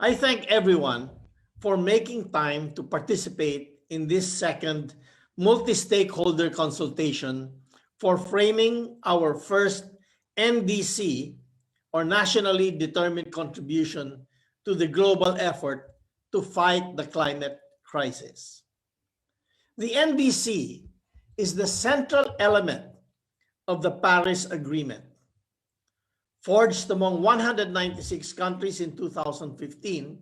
I thank everyone for making time to participate in this second multi-stakeholder consultation for framing our first NDC, or Nationally Determined Contribution to the global effort to fight the climate crisis. The NDC is the central element of the Paris Agreement. Forged among 196 countries in 2015,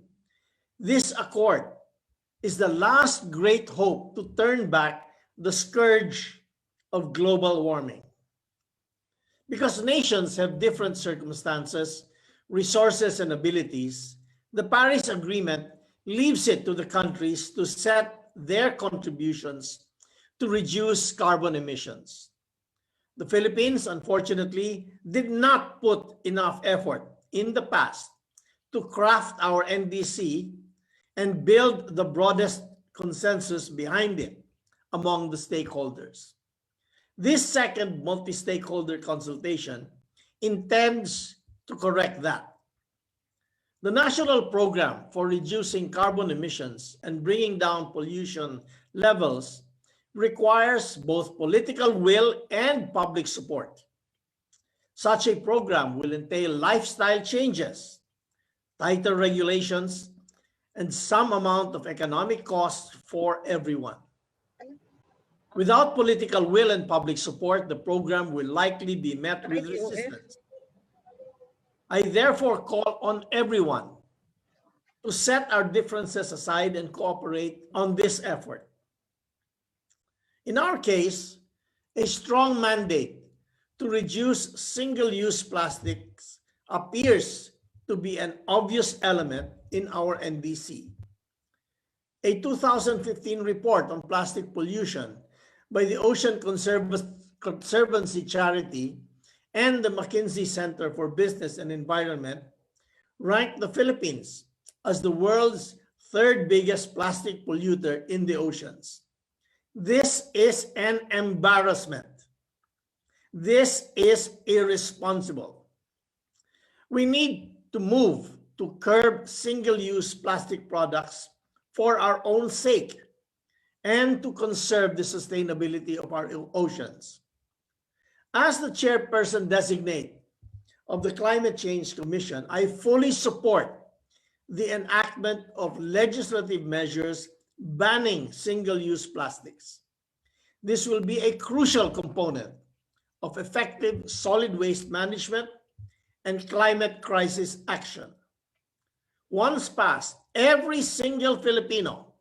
this accord is the last great hope to turn back the scourge of global warming. Because nations have different circumstances, resources, and abilities, the Paris Agreement leaves it to the countries to set their contributions to reduce carbon emissions. The Philippines, unfortunately, did not put enough effort in the past to craft our NDC and build the broadest consensus behind it among the stakeholders. This second multi-stakeholder consultation intends to correct that. The National Program for Reducing Carbon Emissions and Bringing Down Pollution Levels requires both political will and public support. Such a program will entail lifestyle changes, tighter regulations, and some amount of economic costs for everyone. Without political will and public support, the program will likely be met with resistance. I therefore call on everyone to set our differences aside and cooperate on this effort. In our case, a strong mandate to reduce single-use plastics appears to be an obvious element in our NDC. A 2015 report on plastic pollution by the Ocean Conservancy Charity and the McKinsey Center for Business and Environment ranked the Philippines as the world's third biggest plastic polluter in the oceans. This is an embarrassment. This is irresponsible. We need to move to curb single-use plastic products for our own sake and to conserve the sustainability of our oceans. As the chairperson designate of the Climate Change Commission, I fully support the enactment of legislative measures banning single-use plastics. This will be a crucial component of effective solid waste management and climate crisis action. Once passed, every single Filipino,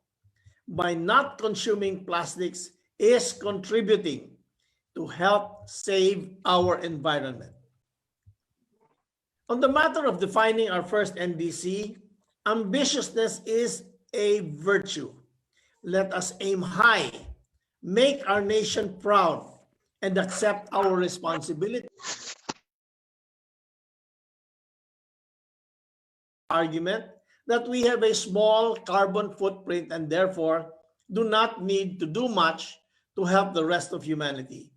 by not consuming plastics, is contributing to help save our environment. On the matter of defining our first NDC, ambitiousness is a virtue. Let us aim high, make our nation proud, and accept our responsibility. Argument that we have a small carbon footprint and therefore do not need to do much to help the rest of humanity.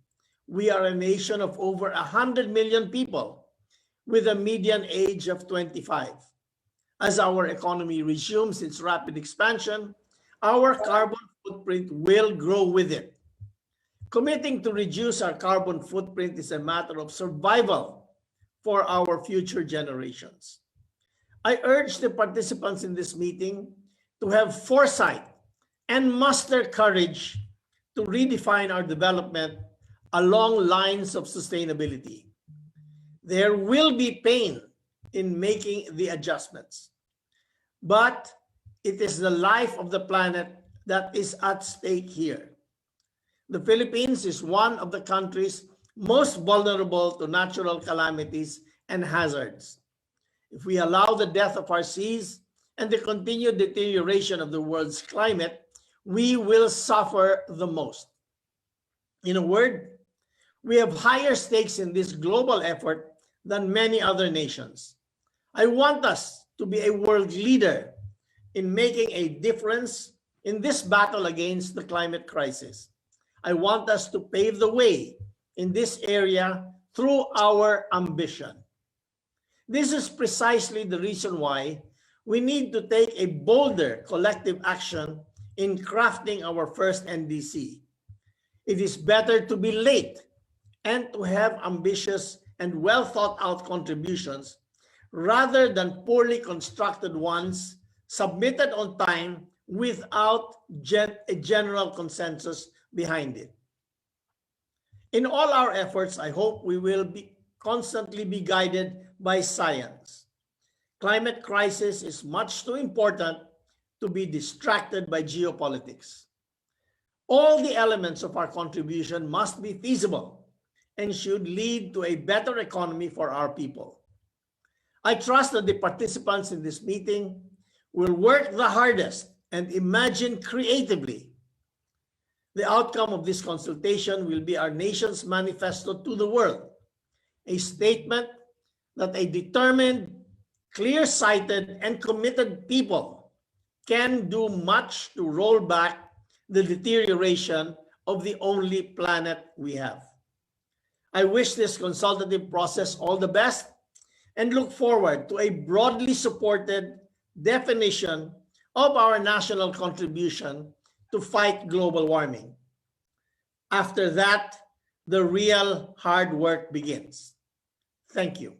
We are a nation of over 100 million people with a median age of 25. As our economy resumes its rapid expansion, our carbon footprint will grow with it. Committing to reduce our carbon footprint is a matter of survival for our future generations. I urge the participants in this meeting to have foresight and muster courage to redefine our development along lines of sustainability. There will be pain in making the adjustments, but it is the life of the planet that is at stake here. The Philippines is one of the countries most vulnerable to natural calamities and hazards. If we allow the death of our seas and the continued deterioration of the world's climate, we will suffer the most. In a word, we have higher stakes in this global effort than many other nations. I want us to be a world leader in making a difference in this battle against the climate crisis. I want us to pave the way in this area through our ambition. This is precisely the reason why we need to take a bolder collective action in crafting our first NDC. It is better to be late and to have ambitious and well thought out contributions rather than poorly constructed ones submitted on time without a general consensus behind it. In all our efforts, I hope we will constantly be guided by science. Climate crisis is much too important to be distracted by geopolitics. All the elements of our contribution must be feasible and should lead to a better economy for our people. I trust that the participants in this meeting will work the hardest and imagine creatively. The outcome of this consultation will be our nation's manifesto to the world, a statement that a determined, clear-sighted, and committed people can do much to roll back the deterioration of the only planet we have. I wish this consultative process all the best and look forward to a broadly supported definition of our national contribution to fight global warming. After that, the real hard work begins. Thank you.